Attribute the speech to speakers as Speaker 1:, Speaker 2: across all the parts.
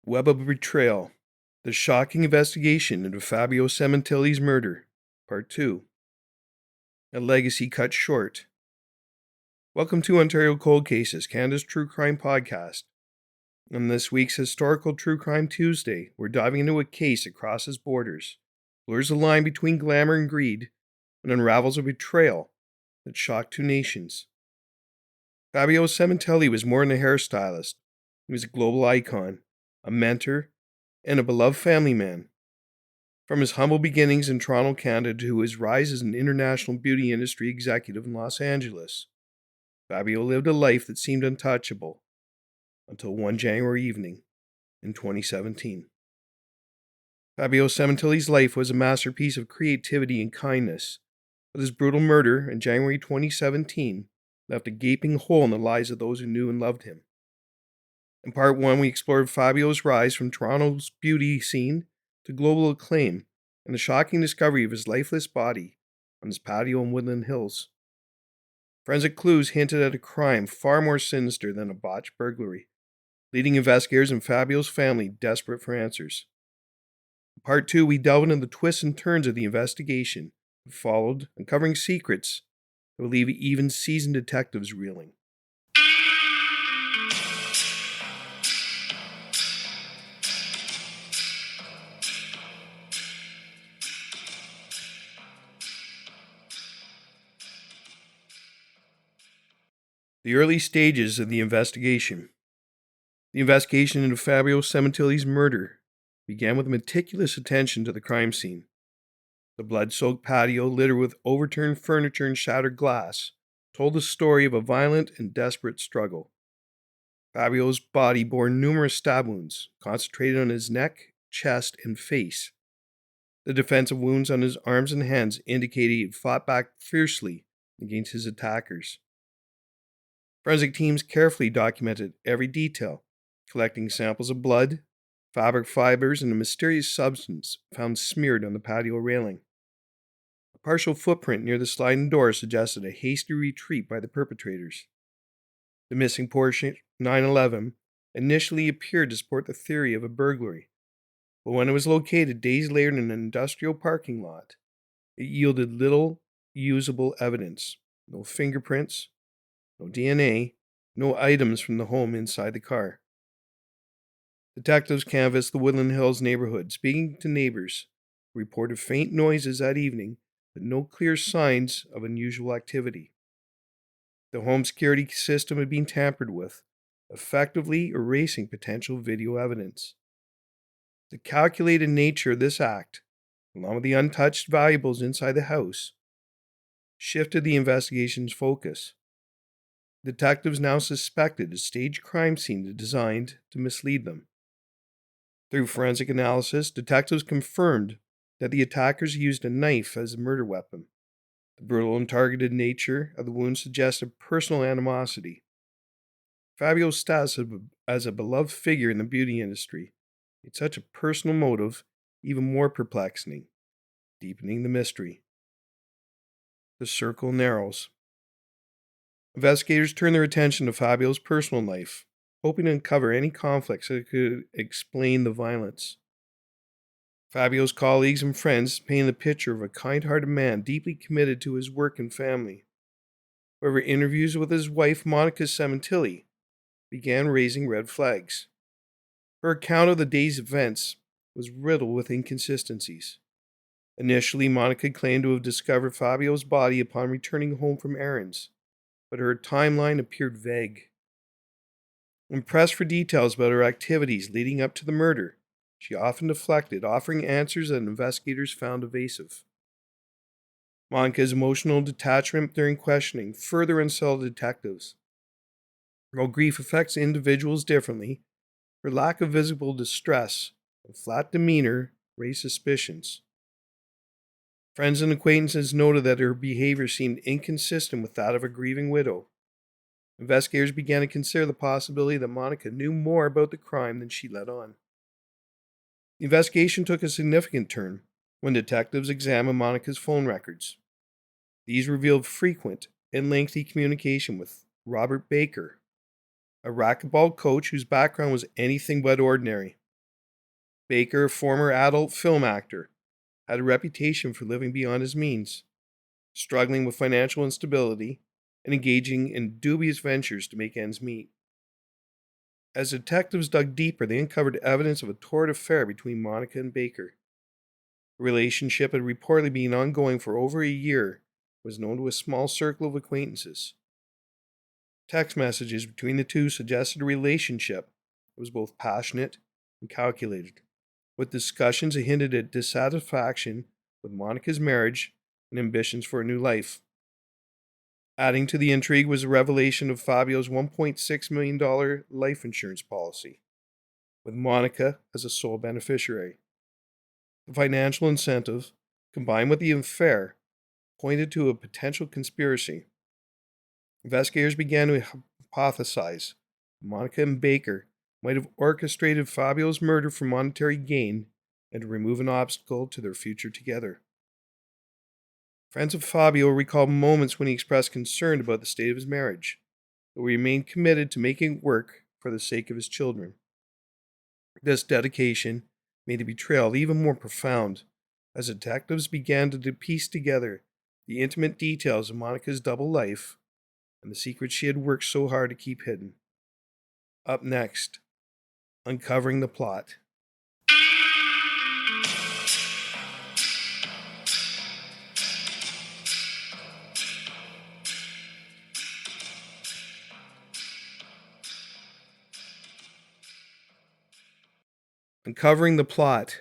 Speaker 1: Web of Betrayal, The Shocking Investigation into Fabio Sementilli's Murder, Part 2. A Legacy Cut Short. Welcome to Ontario Cold Cases, Canada's true crime podcast. On this week's Historical True Crime Tuesday, we're diving into a case that crosses borders, blurs the line between glamour and greed, and unravels a betrayal that shocked two nations. Fabio Sementilli was more than a hairstylist. He was a global icon, a mentor, and a beloved family man. From his humble beginnings in Toronto, Canada, to his rise as an international beauty industry executive in Los Angeles, Fabio lived a life that seemed untouchable until one January evening in 2017. Fabio Sementilli's life was a masterpiece of creativity and kindness, but his brutal murder in January 2017 left a gaping hole in the lives of those who knew and loved him. In part 1, we explored Fabio's rise from Toronto's beauty scene to global acclaim and the shocking discovery of his lifeless body on his patio in Woodland Hills. Forensic clues hinted at a crime far more sinister than a botched burglary, leading investigators and Fabio's family desperate for answers. In part 2, we delve into the twists and turns of the investigation that followed, uncovering secrets that will leave even seasoned detectives reeling. The early stages of the investigation. The investigation into Fabio Sementilli's murder began with meticulous attention to the crime scene. The blood-soaked patio, littered with overturned furniture and shattered glass, told the story of a violent and desperate struggle. Fabio's body bore numerous stab wounds, concentrated on his neck, chest, and face. The defensive wounds on his arms and hands indicated he had fought back fiercely against his attackers. Forensic teams carefully documented every detail, collecting samples of blood, fabric fibers, and a mysterious substance found smeared on the patio railing. A partial footprint near the sliding door suggested a hasty retreat by the perpetrators. The missing Porsche 911 initially appeared to support the theory of a burglary, but when it was located days later in an industrial parking lot, it yielded little usable evidence. No fingerprints, no DNA, no items from the home inside the car. Detectives canvassed the Woodland Hills neighborhood, speaking to neighbors who reported faint noises that evening, but no clear signs of unusual activity. The home security system had been tampered with, effectively erasing potential video evidence. The calculated nature of this act, along with the untouched valuables inside the house, shifted the investigation's focus. Detectives now suspected a staged crime scene designed to mislead them. Through forensic analysis, detectives confirmed that the attackers used a knife as a murder weapon. The brutal and targeted nature of the wounds suggested personal animosity. Fabio's status as a beloved figure in the beauty industry made such a personal motive even more perplexing, deepening the mystery. The circle narrows. Investigators turned their attention to Fabio's personal life, hoping to uncover any conflicts that could explain the violence. Fabio's colleagues and friends painted the picture of a kind-hearted man deeply committed to his work and family. However, interviews with his wife, Monica Sementilli, began raising red flags. Her account of the day's events was riddled with inconsistencies. Initially, Monica claimed to have discovered Fabio's body upon returning home from errands, but her timeline appeared vague. When pressed for details about her activities leading up to the murder, she often deflected, offering answers that investigators found evasive. Monica's emotional detachment during questioning further unsettled detectives. While grief affects individuals differently, her lack of visible distress and flat demeanor raised suspicions. Friends and acquaintances noted that her behavior seemed inconsistent with that of a grieving widow. Investigators began to consider the possibility that Monica knew more about the crime than she let on. The investigation took a significant turn when detectives examined Monica's phone records. These revealed frequent and lengthy communication with Robert Baker, a racquetball coach whose background was anything but ordinary. Baker, a former adult film actor, had a reputation for living beyond his means, struggling with financial instability, and engaging in dubious ventures to make ends meet. As detectives dug deeper, they uncovered evidence of a torrid affair between Monica and Baker. The relationship had reportedly been ongoing for over a year, was known to a small circle of acquaintances. Text messages between the two suggested a relationship that was both passionate and calculated, with discussions that hinted at dissatisfaction with Monica's marriage and ambitions for a new life. Adding to the intrigue was the revelation of Fabio's $1.6 million life insurance policy, with Monica as a sole beneficiary. The financial incentive, combined with the affair, pointed to a potential conspiracy. Investigators began to hypothesize Monica and Baker might have orchestrated Fabio's murder for monetary gain and to remove an obstacle to their future together. Friends of Fabio recalled moments when he expressed concern about the state of his marriage, but remained committed to making it work for the sake of his children. This dedication made the betrayal even more profound as detectives began to piece together the intimate details of Monica's double life and the secrets she had worked so hard to keep hidden. Up next, uncovering the plot. Uncovering the plot.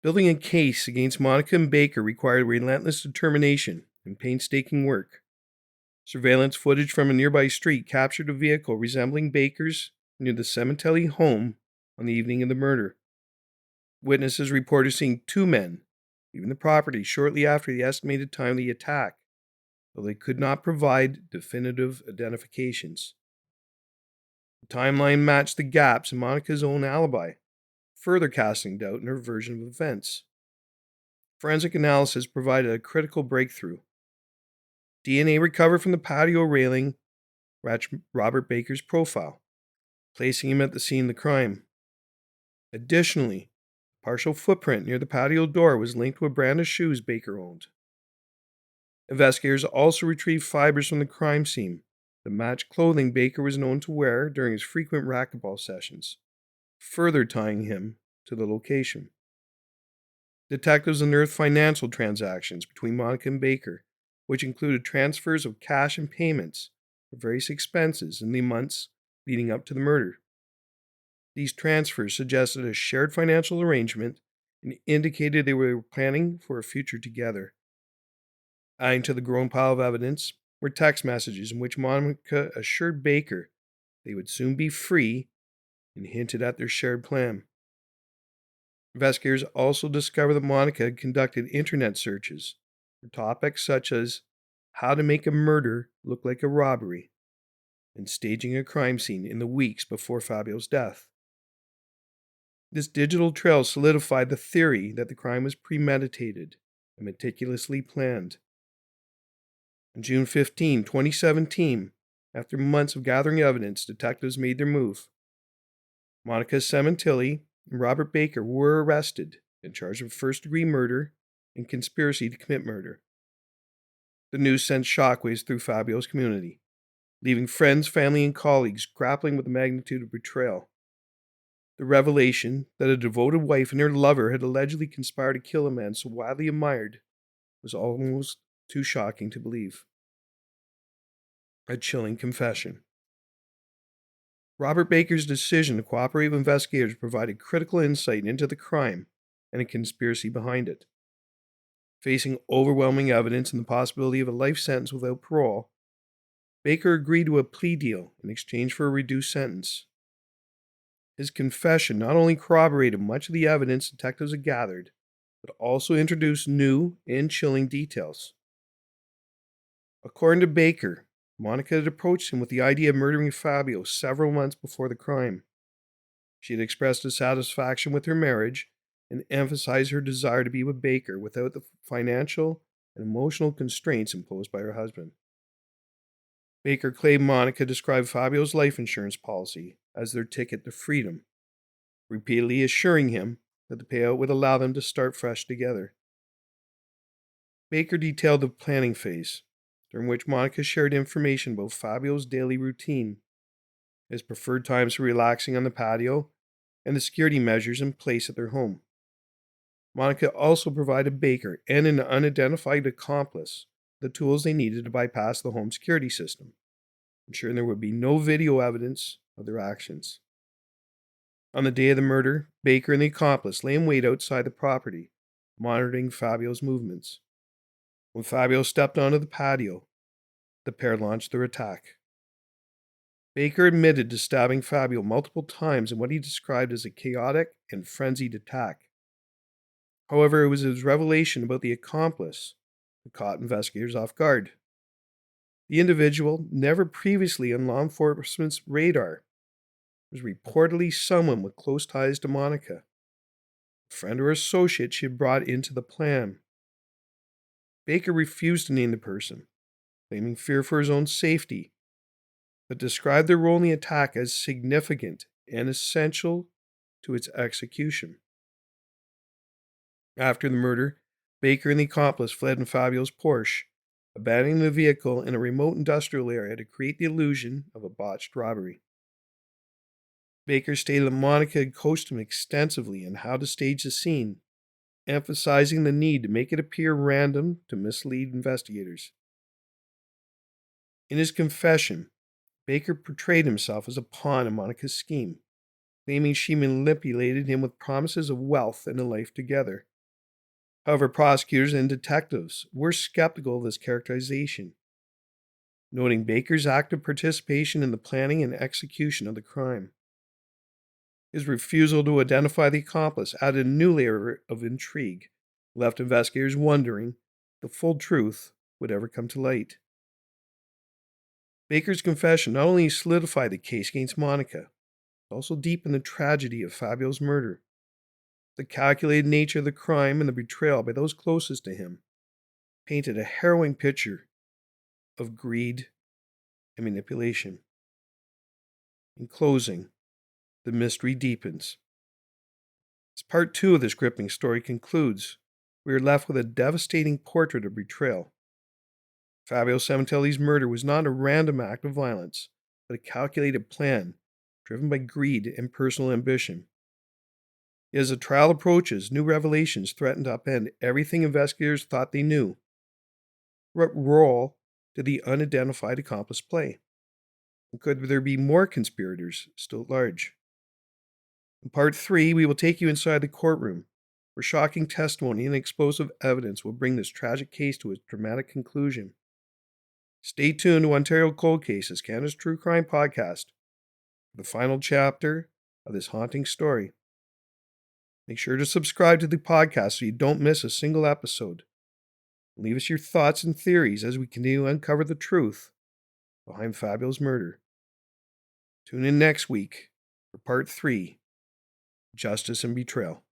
Speaker 1: Building a case against Monica and Baker required relentless determination and painstaking work. Surveillance footage from a nearby street captured a vehicle resembling Baker's near the Sementilli home on the evening of the murder. Witnesses reported seeing two men leaving the property shortly after the estimated time of the attack, though they could not provide definitive identifications. The timeline matched the gaps in Monica's own alibi, further casting doubt in her version of events. Forensic analysis provided a critical breakthrough. DNA recovered from the patio railing matched Robert Baker's profile, placing him at the scene of the crime. Additionally, a partial footprint near the patio door was linked to a brand of shoes Baker owned. Investigators also retrieved fibers from the crime scene that matched clothing Baker was known to wear during his frequent racquetball sessions, further tying him to the location. Detectives unearthed financial transactions between Monica and Baker, which included transfers of cash and payments for various expenses in the months leading up to the murder. These transfers suggested a shared financial arrangement and indicated they were planning for a future together. Adding to the growing pile of evidence were text messages in which Monica assured Baker they would soon be free and hinted at their shared plan. Investigators also discovered that Monica had conducted internet searches for topics such as how to make a murder look like a robbery and staging a crime scene in the weeks before Fabio's death. This digital trail solidified the theory that the crime was premeditated and meticulously planned. On June 15, 2017, after months of gathering evidence, detectives made their move. Monica Sementilli and Robert Baker were arrested and charged with first-degree murder and conspiracy to commit murder. The news sent shockwaves through Fabio's community, leaving friends, family, and colleagues grappling with the magnitude of betrayal. The revelation that a devoted wife and her lover had allegedly conspired to kill a man so widely admired was almost too shocking to believe. A chilling confession. Robert Baker's decision to cooperate with investigators provided critical insight into the crime and a conspiracy behind it. Facing overwhelming evidence and the possibility of a life sentence without parole, Baker agreed to a plea deal in exchange for a reduced sentence. His confession not only corroborated much of the evidence detectives had gathered, but also introduced new and chilling details. According to Baker, Monica had approached him with the idea of murdering Fabio several months before the crime. She had expressed dissatisfaction with her marriage and emphasized her desire to be with Baker without the financial and emotional constraints imposed by her husband. Baker claimed Monica described Fabio's life insurance policy as their ticket to freedom. repeatedly assuring him that the payout would allow them to start fresh together. Baker detailed the planning phase, during which Monica shared information about Fabio's daily routine, his preferred times for relaxing on the patio, and the security measures in place at their home. Monica also provided Baker and an unidentified accomplice the tools they needed to bypass the home security system, ensuring there would be no video evidence of their actions. On the day of the murder, Baker and the accomplice lay in wait outside the property, monitoring Fabio's movements. When Fabio stepped onto the patio, the pair launched their attack. Baker admitted to stabbing Fabio multiple times in what he described as a chaotic and frenzied attack. However, it was his revelation about the accomplice that caught investigators off guard. The individual, never previously on law enforcement's radar, was reportedly someone with close ties to Monica, a friend or associate she had brought into the plan. Baker refused to name the person, claiming fear for his own safety, but described their role in the attack as significant and essential to its execution. After the murder, Baker and the accomplice fled in Fabio's Porsche, abandoning the vehicle in a remote industrial area to create the illusion of a botched robbery. Baker stated that Monica had coached him extensively on how to stage the scene, emphasizing the need to make it appear random to mislead investigators. In his confession, Baker portrayed himself as a pawn in Monica's scheme, claiming she manipulated him with promises of wealth and a life together. However, prosecutors and detectives were skeptical of this characterization, noting Baker's active participation in the planning and execution of the crime. His refusal to identify the accomplice added a new layer of intrigue, left investigators wondering if the full truth would ever come to light. Baker's confession not only solidified the case against Monica, but also deepened the tragedy of Fabio's murder. The calculated nature of the crime and the betrayal by those closest to him painted a harrowing picture of greed and manipulation. In closing, the mystery deepens. As part 2 of this gripping story concludes, we are left with a devastating portrait of betrayal. Fabio Sementilli's murder was not a random act of violence, but a calculated plan driven by greed and personal ambition. Yet as the trial approaches, new revelations threaten to upend everything investigators thought they knew. What role did the unidentified accomplice play? And could there be more conspirators still at large? In part 3, we will take you inside the courtroom, where shocking testimony and explosive evidence will bring this tragic case to its dramatic conclusion. Stay tuned to Ontario Cold Cases, Canada's True Crime Podcast, for the final chapter of this haunting story. Make sure to subscribe to the podcast so you don't miss a single episode. Leave us your thoughts and theories as we continue to uncover the truth behind Fabio's murder. Tune in next week for part 3, Justice and Betrayal.